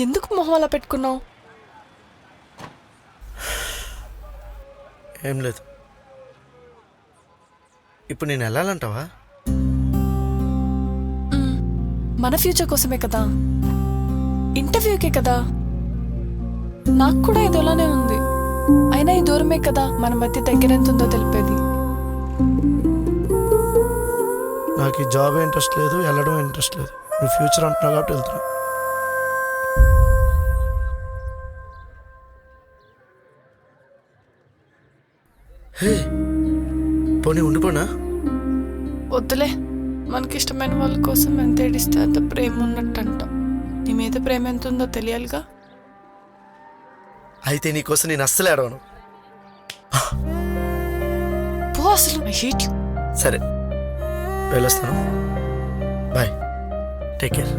ఎందుకు మొహం అలా పెట్టుకున్నావు? ఏం లేదు. ఇప్పుడు నేను వెళ్ళాలంటావా? మన ఫ్యూచర్ కోసమే కదా, ఇంటర్వ్యూకే కదా. నాకు కూడా ఇదిలానే ఉంది. అయినా ఈ దూరమే కదా మన మధ్య దగ్గర ఎంత ఉందో తెలిపేది. నాకు ఈ జాబ్ ఇంట్రెస్ట్ లేదు, వెళ్ళడం ఇంట్రెస్ట్ లేదు. నువ్వు ఫ్యూచర్ అంటున్నావు కాబట్టి వెళ్తున్నా. హే, పోనీ ఉండిపోనా? వద్దులే, మనకిష్టమైన వాళ్ళ కోసం ఎంత ఏడిస్తే అంత ప్రేమ ఉన్నట్టంట. నీ మీద ప్రేమ ఎంత ఉందో తెలియాలిగా. అయితే నీకోసం నేను అస్సలు ఏడవను. పో అసలు, ఐ హేట్ యు. సరే, వెళ్ళొస్తాను. Bye, take care.